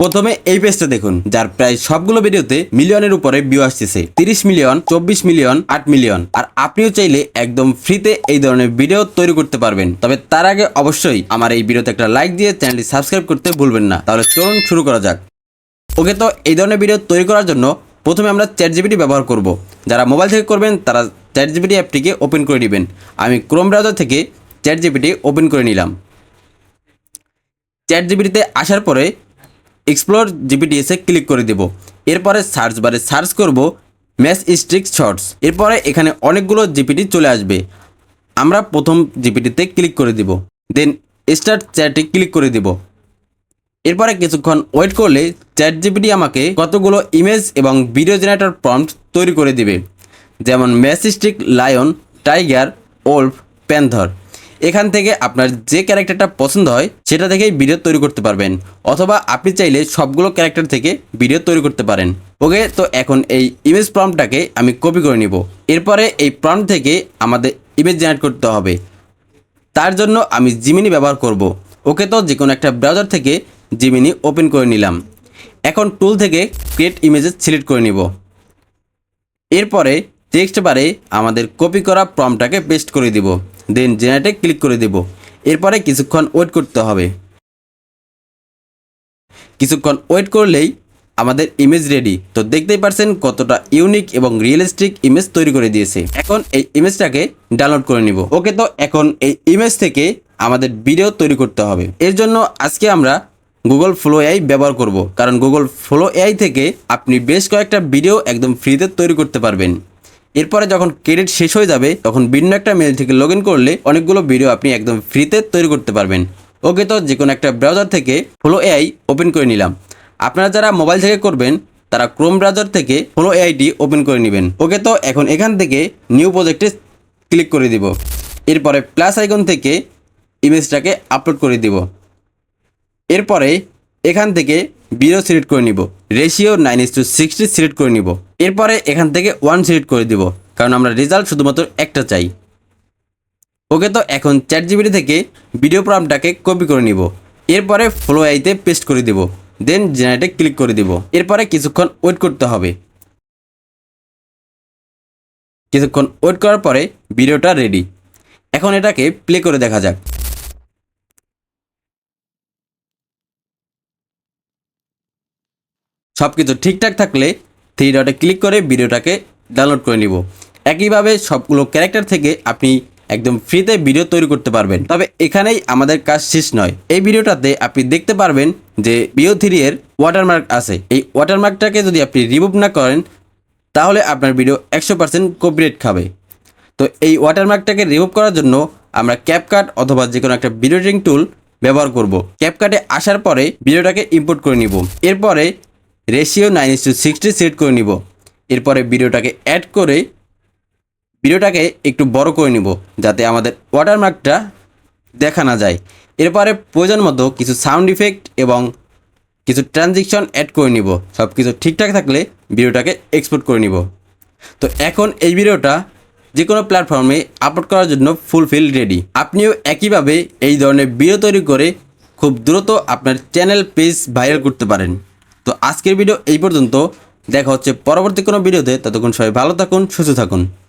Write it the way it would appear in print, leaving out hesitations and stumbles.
প্রথমে এই পেজটা দেখুন, যার প্রায় সবগুলো ভিডিওতে মিলিয়নের উপরে ভিউ আসতেছে, 30 মিলিয়ন, 24 মিলিয়ন, 8 মিলিয়ন। আর আপনিও চাইলে একদম ফ্রিতে এই ধরনের ভিডিও তৈরি করতে পারবেন। তবে তার আগে অবশ্যই আমার এই ভিডিওতে একটা লাইক দিয়ে চ্যানেলটি সাবস্ক্রাইব করতে ভুলবেন না। তাহলে চলুন শুরু করা যাক। ওকে, তো এই ধরনের ভিডিও তৈরি করার জন্য প্রথমে আমরা চ্যাটজিপিটি ব্যবহার করব। যারা মোবাইল থেকে করবেন তারা চ্যাটজিপিটি অ্যাপটিকে ওপেন করে নেবেন। আমি ক্রোম ব্রাউজার থেকে চ্যাটজিপিটি ওপেন করে নিলাম। চ্যাটজিপিটিতে আসার পরে এক্সপ্লোর জিপিটিএসে ক্লিক করে দেব। এরপরে সার্চ বারে সার্চ করব ম্যাথ স্ট্রিক শর্টস। এরপরে এখানে অনেকগুলো জিপিটি চলে আসবে। আমরা প্রথম জিপিটিতে ক্লিক করে দিব, দেন স্টার্ট চ্যাটে ক্লিক করে দিব। এরপরে কিছুক্ষণ ওয়েট করলে চ্যাট জিপিটি আমাকে কতগুলো ইমেজ এবং ভিডিও জেনারেটর প্রম্পট তৈরি করে দিবে, যেমন ম্যাথস্টিক, লায়ন, টাইগার, ওল্ফ, প্যান্থর। এখান থেকে আপনার যে ক্যারেক্টারটা পছন্দ হয় সেটা থেকেই ভিডিও তৈরি করতে পারবেন, অথবা আপনি চাইলে সবগুলো ক্যারেক্টার থেকে ভিডিও তৈরি করতে পারেন। ওকে, তো এখন এই ইমেজ প্রম্পটটাকে আমি কপি করে নিব। এরপরে এই প্রম্পট থেকে আমাদের ইমেজ জেনারেট করতে হবে। তার জন্য আমি জিমিনি ব্যবহার করব। ওকে, তো যে কোনো একটা ব্রাউজার থেকে জিমিনি ওপেন করে নিলাম। এখন টুল থেকে ক্রিয়েট ইমেজেস সিলেক্ট করে নিব। এরপরে টেক্সট বারে আমাদের কপি করা প্রম্পটটাকে পেস্ট করে দিব, দেন জেনারেটে ক্লিক করে দেব। এরপরে কিছুক্ষণ ওয়েট করতে হবে। কিছুক্ষণ ওয়েট করলেই আমাদের ইমেজ রেডি। তো দেখতেই পারছেন কতটা ইউনিক এবং রিয়েলিস্টিক ইমেজ তৈরি করে দিয়েছে। এখন এই ইমেজটাকে ডাউনলোড করে নিব। ওকে, তো এখন এই ইমেজ থেকে আমাদের ভিডিও তৈরি করতে হবে। এর জন্য আজকে আমরা গুগল ফ্লো এআই ব্যবহার করব, কারণ গুগল ফ্লো এআই থেকে আপনি বেশ কয়েকটা ভিডিও একদম ফ্রিতে তৈরি করতে পারবেন। এরপরে যখন ক্রেডিট শেষ হয়ে যাবে তখন ভিন্ন একটা মেল থেকে লগ ইন করলে অনেকগুলো ভিডিও আপনি একদম ফ্রিতে তৈরি করতে পারবেন। ওকে, তো যে কোনো একটা ব্রাউজার থেকে ফ্লো এআই ওপেন করে নিলাম। আপনারা যারা মোবাইল থেকে করবেন তারা ক্রোম ব্রাউজার থেকে ফ্লো এআইটি ওপেন করে নেবেন। ওকে, তো এখন এখান থেকে নিউ প্রজেক্টে ক্লিক করে দিব। এরপরে প্লাস আইকন থেকে ইমেজটাকে আপলোড করে দিব। এরপরে এখান থেকে ভিডিও সিলেক্ট করে নিব, রেশিও 9:60 সিলেক্ট করে নিব। এরপরে এখান থেকে 1 সিলেক্ট করে দিব, কারণ আমরা রেজাল্ট শুধুমাত্র একটা চাই। ওকে, তো এখন চ্যাটজিপিটি থেকে ভিডিও প্রম্পটটাকে কপি করে নিব। এরপরে ফ্লো এআইতে পেস্ট করে দিব, দেন জেনারেটে ক্লিক করে দিব। এরপরে কিছুক্ষণ ওয়েট করতে হবে। কিছুক্ষণ ওয়েট করার পরে ভিডিওটা রেডি। এখন এটাকে প্লে করে দেখা যাক। সব কিছু ঠিকঠাক থাকলে 3 ডটে ক্লিক করে ভিডিওটাকে ডাউনলোড করে নিব। একইভাবে সবগুলো ক্যারেক্টার থেকে আপনি একদম ফ্রিতে ভিডিও তৈরি করতে পারবেন। তবে এখানেই আমাদের কাজ শেষ নয়। এই ভিডিওটাতে আপনি দেখতে পারবেন যে BO3 এর ওয়াটারমার্ক আছে। এই ওয়াটারমার্কটাকে যদি আপনি রিমুভ না করেন তাহলে আপনার ভিডিও 100% কপিরাইট খাবে। তো এই ওয়াটারমার্কটাকে রিমুভ করার জন্য আমরা ক্যাপকাট অথবা যে কোনো একটা ভিডিও এডিটিং টুল ব্যবহার করব। ক্যাপকাটে আসার পরে ভিডিওটাকে ইম্পোর্ট করে নিব। এরপরে রেশিও 9:60 সেট করে নিব। এরপরে ভিডিওটাকে অ্যাড করে ভিডিওটাকে একটু বড় করে নিব, যাতে আমাদের ওয়াটারমার্কটা দেখা না যায়। এরপরে প্রয়োজন মতো কিছু সাউন্ড ইফেক্ট এবং কিছু ট্রানজিশন অ্যাড করে নিব। সব কিছু ঠিকঠাক থাকলে ভিডিওটাকে এক্সপোর্ট করে নিব। তো এখন এই ভিডিওটা যে কোনো প্ল্যাটফর্মে আপলোড করার জন্য ফুলফিল রেডি। আপনিও একইভাবে এই ধরনের ভিডিও তৈরি করে খুব দ্রুত আপনার চ্যানেল পেজ ভাইরাল করতে পারেন। তো আজকের ভিডিও এই পর্যন্ত। দেখা হচ্ছে পরবর্তী কোনো ভিডিওতে। ততক্ষণ সবাই ভালো থাকুন, সুস্থ থাকুন।